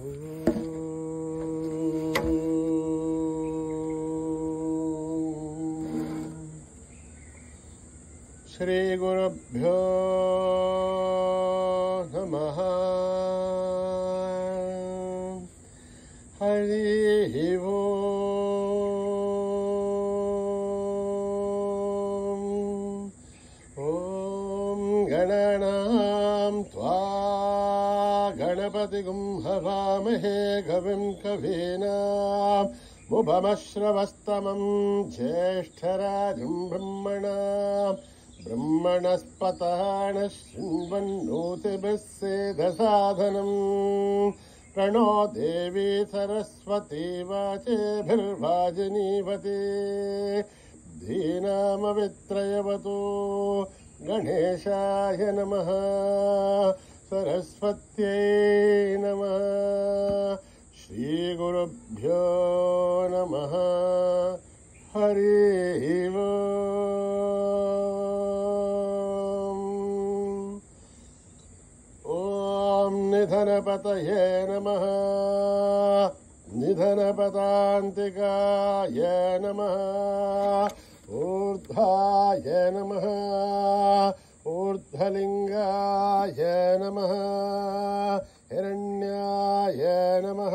श्री गुरुभ्यो नमः। हरि ओम। ओम गणानां त्वा गणपतिगुं हवामहे कविं कवीनामुपमश्रवस्तमं ज्येष्ठराजं ब्रह्मणस्पतः शृण्वन्नोतिभिः सेदसादनम्। प्रणो देवी सरस्वती वाचेभिर्वाजिनीवती। धीनामवित्रयवतु गणेशाय नमः। सरस्वत्यै नमः। श्रीगुरुभ्यो नमः। हरि ओम। निधनपतये नमः। निधनपदान्तिकाय नमः। ऊर्ध्वाय नमः। ऊर्ध्वलिङ्गाय नमः। हिरण्याय नमः।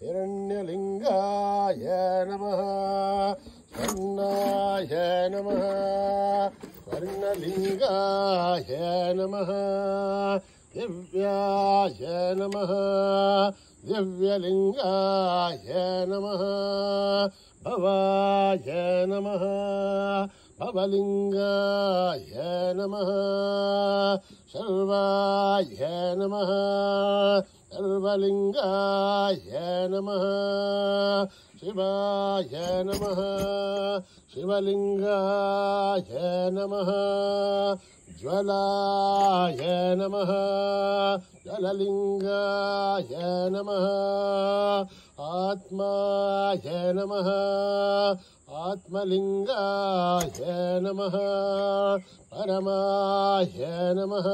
हिरण्यलिङ्गाय नमः। स्वर्णाय नमः। स्वर्णलिङ्गाय नमः। दिव्याय नमः। दिव्यलिङ्गाय नमः। भवाय नमः। भवलिङ्गाय नमः। सर्वाय नमः। सर्वलिङ्गाय नमः। शिवाय नमः। शिवलिङ्गाय नमः। ज्वलाय नमः। ज्वललिङ्गाय नमः। आत्माय नमः। आत्मलिङ्गाय नमः। परमाय नमः।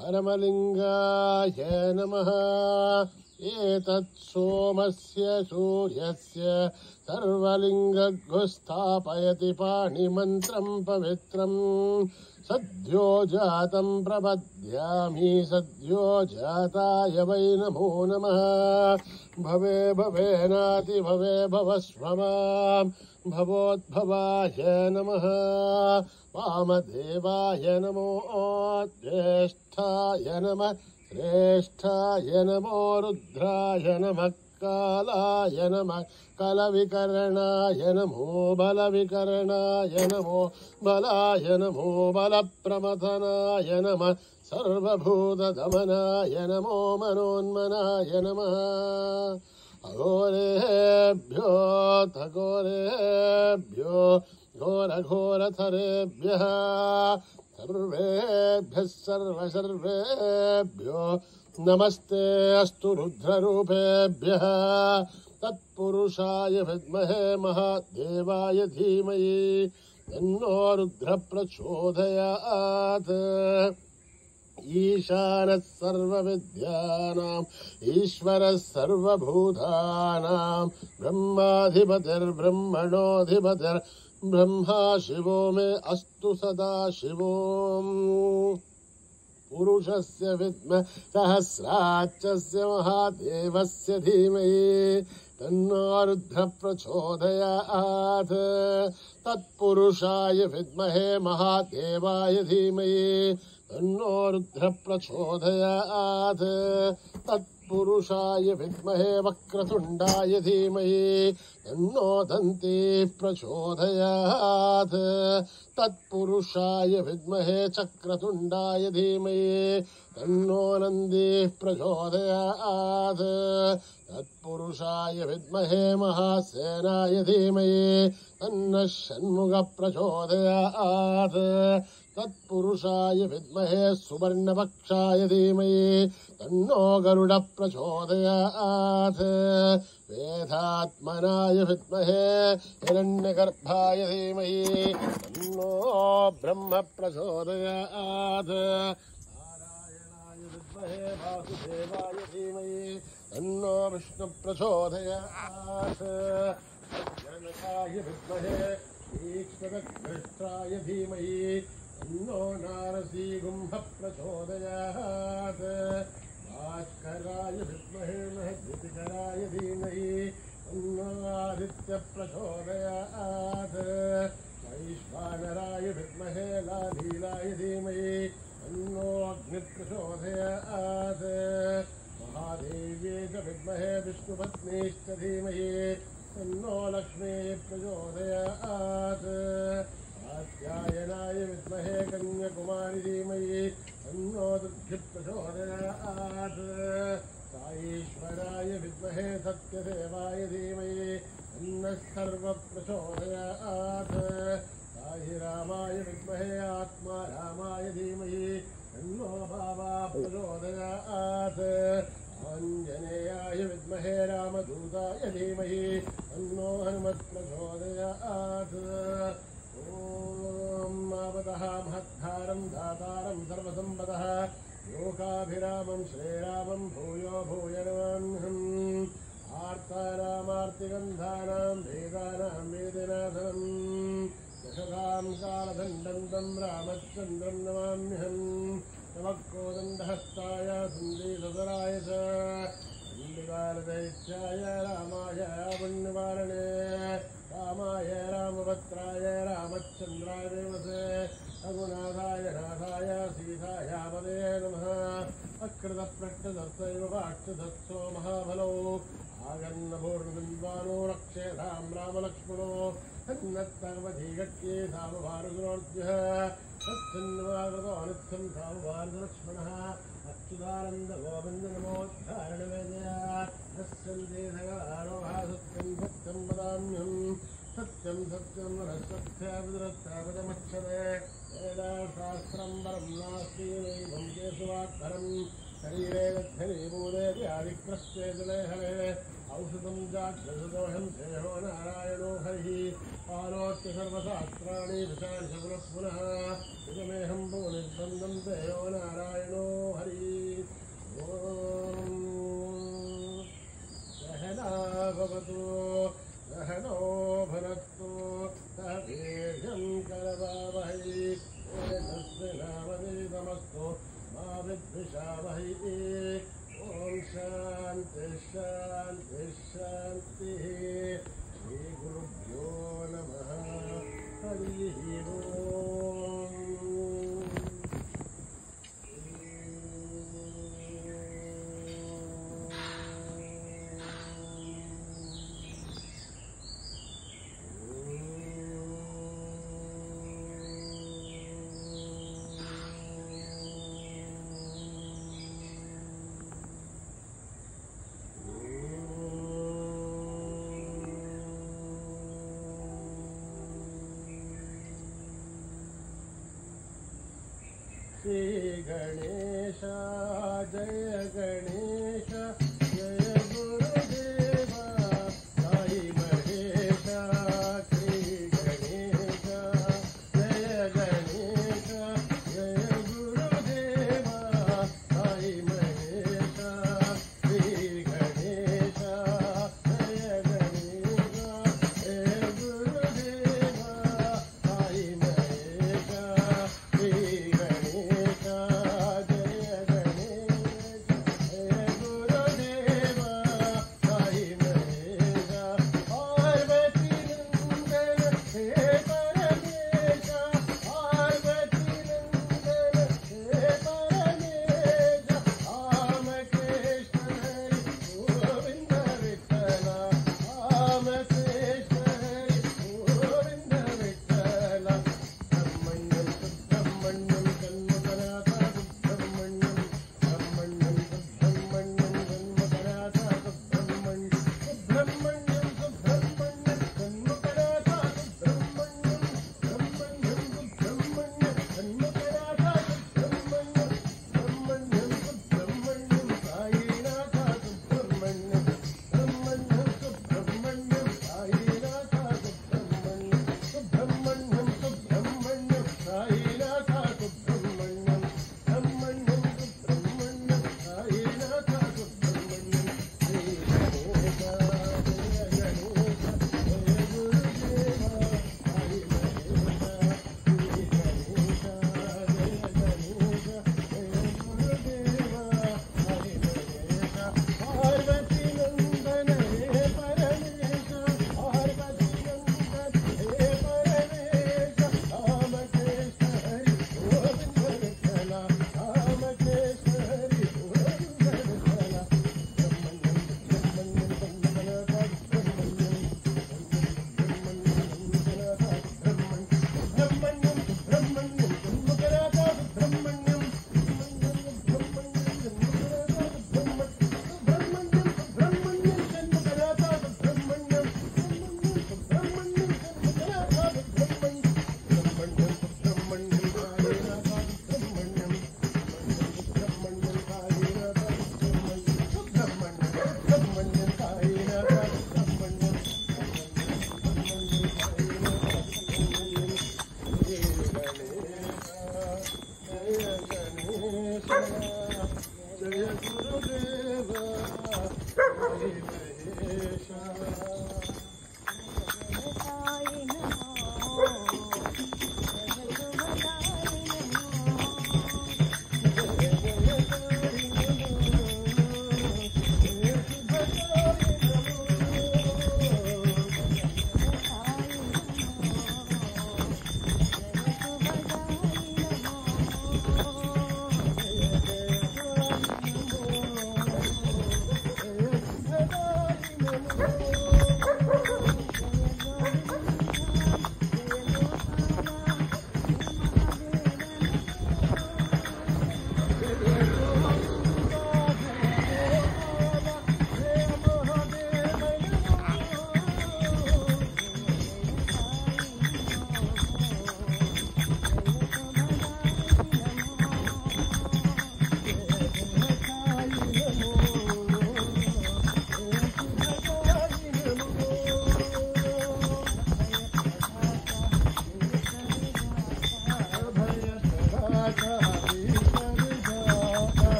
परमलिङ्गाय नमः। एतत् सोमस्य सूर्यस्य सर्वलिङ्गगुस्थापयति पाणिमन्त्रं पवित्रम्। सद्यो जातं प्रपद्यामि। सद्यो जाताय वै नमो नमः। भवे भवेनाति भवे भवस्व मां। भवोद्भवाय नमः। वामदेवाय नमो। ज्येष्ठाय नमः। श्रेष्ठाय नमो। रुद्राय नमः। कालाय नमः। कलविकरणाय नमो। बलविकरणाय नमो। बलाय नमो। बलप्रमथनाय नमः। सर्वभूतदमनाय नमो। मनोन्मनाय नमः। अघोरेभ्यो थघोरेभ्यो घोरघोरथरेभ्यः सर्वेभ्यः सर्वसर्वेभ्यो नमस्ते अस्तु रुद्ररूपेभ्यः। तत्पुरुषाय विद्महे महादेवाय धीमहि तन्नो रुद्रः प्रचोदयात्। ईशानः सर्वविद्यानाम् ईश्वरः सर्वभूतानां ब्रह्माधिपतिर्ब्रह्मणोऽधिपतिर्ब्रह्मा शिवो मे अस्तु सदा शिवोम्। पुरुषस्य विद्महे सहस्राक्षस्य महादेवस्य धीमहि तन्नो रुद्रः प्रचोदयात्। तत्पुरुषाय विद्महे महादेवाय धीमहि तन्नो रुद्रः प्रचोदयात्। तत्पुरुषाय विद्महे वक्रतुण्डाय धीमहि तन्नो दन्तिः प्रचोदयात्। तत्पुरुषाय विद्महे चक्रतुण्डाय धीमहि तन्नो नन्दिः प्रचोदयात्। तत्पुरुषाय विद्महे महासेनाय धीमहि तन्नः षण्मुखः प्रचोदयात्। तत्पुरुषाय विद्महे सुवर्णपक्षाय धीमहि तन्नो गरुडः प्रचोदयात्। वेदात्मनाय विद्महे हिरण्यगर्भाय धीमहि तन्नो ब्रह्म प्रचोदयात्। नारायणाय विद्महे वासुदेवाय धीमहि विष्णु प्रचोदयात् जनकाय विद्महे ईश्वरघ्नष्टाय धीमहि तन्नो नारसिंहः प्रचोदयात् भास्कराय विद्महे महद्युतिकराय धीमहि तन्नो आदित्य प्रचोदयात् वैश्वानराय विद्महे लालीलाय धीमहि तन्नो अग्नि प्रचोदयात् महादेव्यै च विद्महे विष्णुपत्नीश्च धीमहि तन्नो लक्ष्मी प्रचोदयात् कात्यायनाय विद्महे कन्याकुमारी धीमहि तन्नो दुर्गि प्रचोदयात् साईश्वराय विद्महे सत्यदेवाय धीमहि तन्नः सर्वः प्रचोदयात् साईरामाय विद्महे आत्मा रामाय धीमहि तन्नो बाबा प्रचोदयात् आञ्जनेयाय विद्महे रामदूताय धीमहि तन्नो हनुमत् प्रचोदयात् ॐ मावतः महद्धारं दातारं सर्वसम्पदः लोकाभिरामं श्रीरामं भूयो भूय नमाम्यहम् आर्तानामार्तिगन्धानां वेदानां वेदनाथनं यशतां कालदण्डं तं रामचन्द्रं नमाम्यहम् नमः कोदण्डहस्ताय सन्देशधराय च दैत्याय रामाय पुण्यवारणे रामाय रामभद्राय रामचन्द्राय देवसे रघुनाथाय नाथाय सीताय पदे नमः अकृतप्रकृतस्तैव वाक्षदत्सो महाबलौ आगन्नपूर्णबिन्वानो रक्षेतां रामलक्ष्मणो तन्नत्तर्वधीगट्ये सामभारगुणोर्जः तच्छन्वागतो नित्यं सामभारतलक्ष्मणः अच्युतानन्द गोविन्द नमोद्धारणवेदया तस्यन्ते सगलारोहा सत्यं सत्यं वदाम्यहम् सत्यं सत्यं रसत्यापदमक्षते वेदाशास्त्रं परं नास्ति नैवं केशवात्परं शरीरे गच्छनीभूते व्याधिप्रस्ते जलेहरे औषधं जाग्रसदोषं देहो नारायणो हरिः पालोत्य सर्वशास्त्राणि विशालशपुरः पुनः इदमेहं भुवनिर्बन्धं देहो नारायणो हरिः ॐ सहना भवतु सहनो भुनक्तु सह वीर्यं करवावहै तेजस्विनावधीतमस्तु मा विद्विषावहै ॐ शान्ति शान्ति शान्तिः श्रीगुरुभ्यो नमः हरिः ॐ श्री गणेश जय गणेश जय गुरुदेव साई महेश श्री गणेश जय गणेश जय गुरुदेव साई महेश श्री गणेश जय गणेश जय गुरुदेव साई महेश श्री गणेश जय गणेश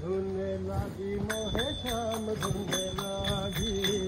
धुन लागी मोहे श्याम धुन लागी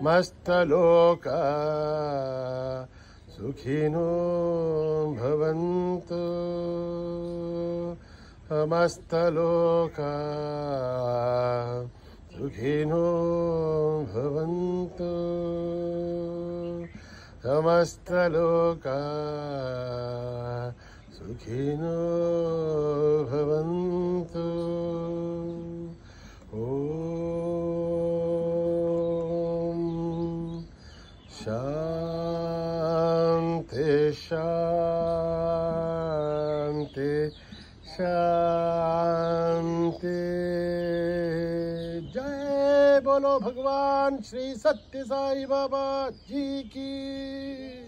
समस्तलोका सुखिनो भवन्तु समस्तलोका सुखिनो भवन्तु समस्तलोका सुखिनो भवन्तु ॐ शान्ति शान्ति शान्ति। जय बोलो भगवान श्री सत्य साई बाबा जी की।